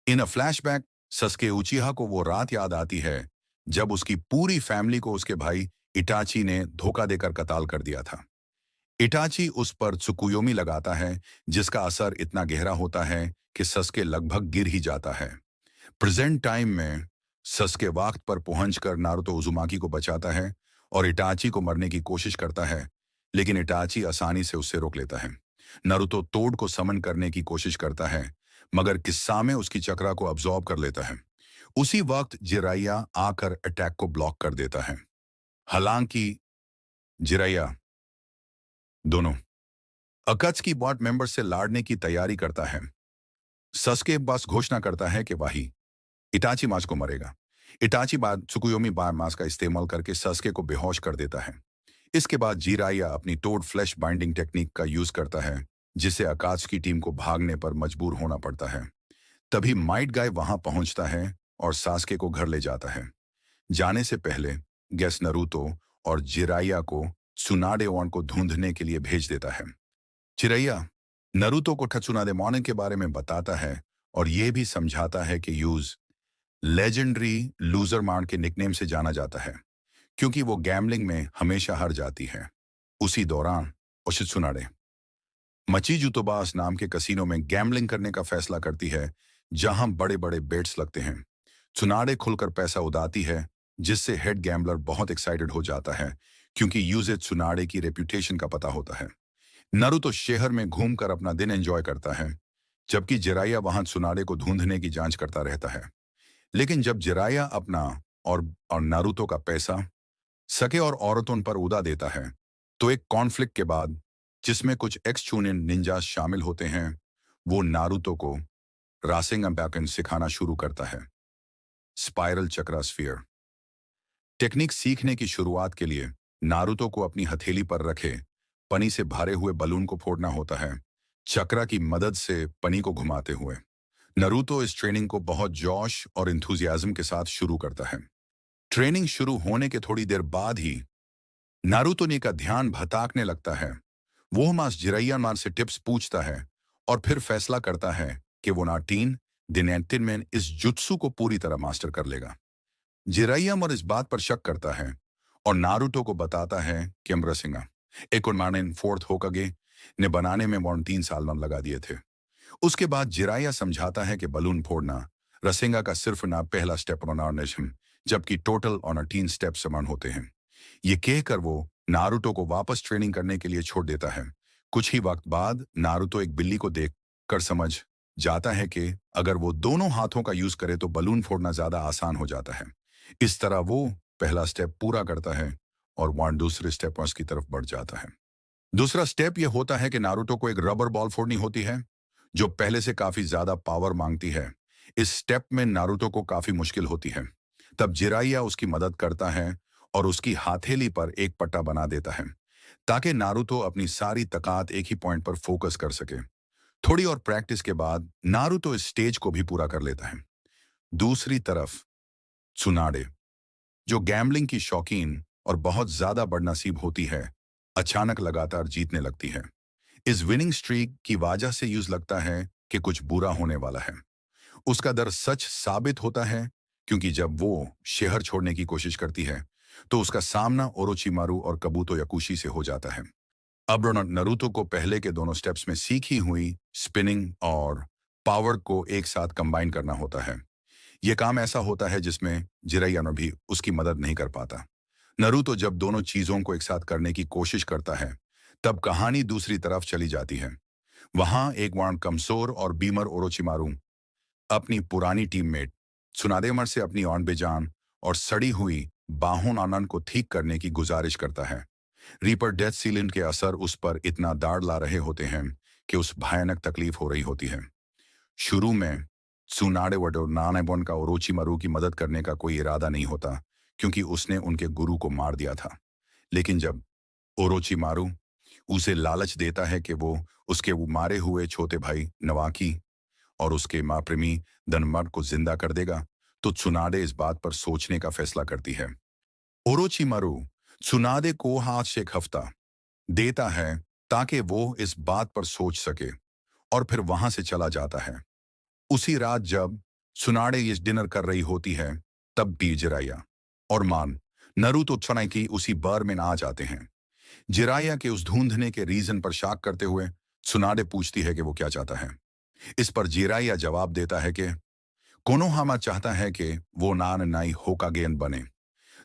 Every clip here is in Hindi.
इन अ फ्लैशबैक, सस्के उचिहा को वो रात याद आती है जब उसकी पूरी फैमिली को उसके भाई इटाची ने धोखा देकर कत्ल कर दिया था। इटाची उस पर त्सुकुयोमी लगाता है, जिसका असर इतना गहरा होता है कि सस्के लगभग गिर ही जाता है। प्रेजेंट टाइम में सस्के वक्त पर पहुंचकर नारुतो उजुमाकी को बचाता है और इटाची को मरने की कोशिश करता है, लेकिन इटाची आसानी से उससे रोक लेता है। नारुतो तोड को समन करने की कोशिश करता है, मगर किस्सा में उसकी चक्रा को अब्जॉर्ब कर लेता है। उसी वक्त जिराइया आकर अटैक को ब्लॉक कर देता है। हालांकि जिराइया दोनों अकत्सुकी बॉट मेंबर से लड़ने की तैयारी करता है। सस्के बस घोषणा करता है कि वही इटाची मास को मरेगा। इटाची बाद त्सुकुयोमी बार मास का इस्तेमाल करके सस्के को बेहोश कर देता है। इसके बाद जीराया अपनी टोड फ्लैश बाइंडिंग टेक्निक का यूज करता है, जिससे आकाश की टीम को भागने पर मजबूर होना पड़ता है। तभी माइट गाय वहां पहुंचता है और सास्के को घर ले जाता है। जाने से पहले गेस नरूतो और जिराया को सुनाडे वन को ढूंढने के लिए भेज देता है। चिरैया नरूतो को ठत्सुनादे मॉर्निंग के बारे में बताता है और यह भी समझाता है कि यूज लेजेंडरी लूजर मार्न के निकनेम से जाना जाता है, क्योंकि वो गैम्बलिंग में हमेशा हार जाती है। उसी दौरान ओशित्सुनाडे मचीजुतोबास नाम के कसीनो में गैम्बलिंग करने का फैसला करती है, जहां बड़े बड़े बेट्स लगते हैं। सुनाडे खुलकर पैसा उड़ाती है, जिससे हेड गैम्बलर बहुत एक्साइटेड हो जाता है, क्योंकि यूजे सुनाडे की रेपुटेशन का पता होता है। नारुतो शहर में घूमकर अपना दिन एंजॉय करता है, जबकि जिराया वहां सुनाडे को ढूंढने की जांच करता रहता है। लेकिन जब जिराया अपना और नारुतो का पैसा सके और औरतों पर उड़ा देता है, तो एक कॉन्फ्लिक्ट के बाद, जिसमें कुछ एक्स चूनिन निंजास शामिल होते हैं, वो नारुतो को रासेंगन सिखाना शुरू करता है। स्पाइरल चक्रा स्फीयर टेक्निक सीखने की शुरुआत के लिए नारुतो को अपनी हथेली पर रखे पनी से भरे हुए बलून को फोड़ना होता है, चक्रा की मदद से पनी को घुमाते हुए। नारुतो इस ट्रेनिंग को बहुत जोश और इंथुजियाज्म के साथ शुरू करता है। ट्रेनिंग शुरू होने के थोड़ी देर बाद ही नारुतो ने का ध्यान भटकने लगता है। वो मास जिराइया मार से टिप्स पूछता है और फिर फैसला करता है कि वो नाटीन दिनेटिन में इस जुत्सु को पूरी तरह मास्टर कर लेगा। जिराइयम और इस बात पर शक करता है और नारुतो को बताता है कि अमरसिंगा एक और मार्निन फोर्थ होकागे ने बनाने में 3 साल लगा दिए थे। उसके बाद जिराया समझाता है कि बलून फोड़ना रसिंगा का सिर्फ ना पहला स्टेप ऑनर्नेशन, जबकि टोटल ऑन 3 स्टेप समान होते हैं। ये कहकर वो नारुतो को वापस ट्रेनिंग करने के लिए छोड़ देता है। कुछ ही वक्त बाद नारुतो एक बिल्ली को देख कर समझ जाता है कि अगर वो दोनों हाथों का यूज करे तो बलून फोड़ना ज्यादा आसान हो जाता है। इस तरह वो पहला स्टेप पूरा करता है और वहां दूसरे स्टेप की तरफ बढ़ जाता है। दूसरा स्टेप यह होता है कि नारुतो को एक रबर बॉल फोड़नी होती है, जो पहले से काफी ज्यादा पावर मांगती है। इस स्टेप में नारुतो को काफी मुश्किल होती है। तब जिराइया उसकी मदद करता है और उसकी हथेली पर एक पट्टा बना देता है, ताकि नारुतो अपनी सारी ताकत एक ही पॉइंट पर फोकस कर सके। थोड़ी और प्रैक्टिस के बाद नारुतो इस स्टेज को भी पूरा कर लेता है। दूसरी तरफ त्सुनाडे, जो गैम्बलिंग की शौकीन और बहुत ज्यादा बदनसीब होती है, अचानक लगातार जीतने लगती है। इस विनिंग स्ट्रीक की वजह से यूज लगता है कि कुछ बुरा होने वाला है। उसका डर सच साबित होता है, क्योंकि जब वो शहर छोड़ने की कोशिश करती है, तो उसका सामना ओरोचिमारू और कबूतो याकुशी से हो जाता है। अब नरूतो को पहले के दोनों स्टेप्स में सीखी हुई स्पिनिंग और पावर को एक साथ कंबाइन करना होता है। यह काम ऐसा होता है जिसमें जिराइयानो भी उसकी मदद नहीं कर पाता। नरूतो जब दोनों चीजों को एक साथ करने की कोशिश करता है, तब कहानी दूसरी तरफ चली जाती है। वहां एक वाण कमजोर और बीमर ओरोचिमारू अपनी पुरानी टीममेट सुनादेमर से अपनी ऑन बेजान और सड़ी हुई बाहों आनंद को ठीक करने की गुजारिश करता है। रीपर डेथ सीलेंट के असर उस पर इतना दाढ़ ला रहे होते हैं कि उस भयानक तकलीफ हो रही होती है। शुरू में सुनाडे वडो नानाबोन का ओरोचिमारू की मदद करने का कोई इरादा नहीं होता, क्योंकि उसने उनके गुरु को मार दिया था। लेकिन जब ओरोचिमारू उसे लालच देता है कि वो उसके वो मारे हुए छोटे भाई नवाकी और उसके माँ प्रेमी धनमर्द को जिंदा कर देगा, तो त्सुनाडे इस बात पर सोचने का फैसला करती है। ओरोचिमारू त्सुनाडे को हाथ से एक हफ्ता देता है, ताकि वो इस बात पर सोच सके, और फिर वहां से चला जाता है। उसी रात जब सुनाड़े इस डिनर कर रही होती है, तब भी जिराया और मान नरूतो की उसी बार में आ जाते हैं। जिराया के उस ढूंढने के रीजन पर शाक करते हुए सुनाड़े पूछती है कि वो क्या चाहता है। इस पर जिराया जवाब देता है कि कोनोहामा चाहता है कि वो नान नाई होकागेन बने।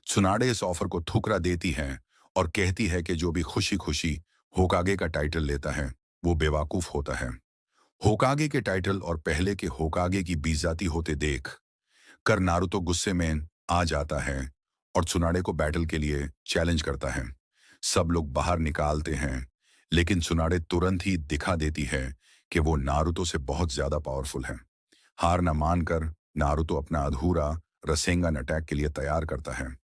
सुनाड़े इस ऑफर को ठुकरा देती है और कहती है कि जो भी खुशी खुशी होकागे का टाइटल लेता है वो बेवकूफ होता है। होकागे के टाइटल और पहले के होकागे की बेइज्जती होते देख कर नारुतो गुस्से में आ जाता है और सुनाड़े को बैटल के लिए चैलेंज करता है। सब लोग बाहर निकालते हैं, लेकिन सुनाड़े तुरंत ही दिखा देती है कि वो नारुतो से बहुत ज्यादा पावरफुल है। हार न मानकर नारुतो अपना अधूरा रसेंगन अटैक के लिए तैयार करता है।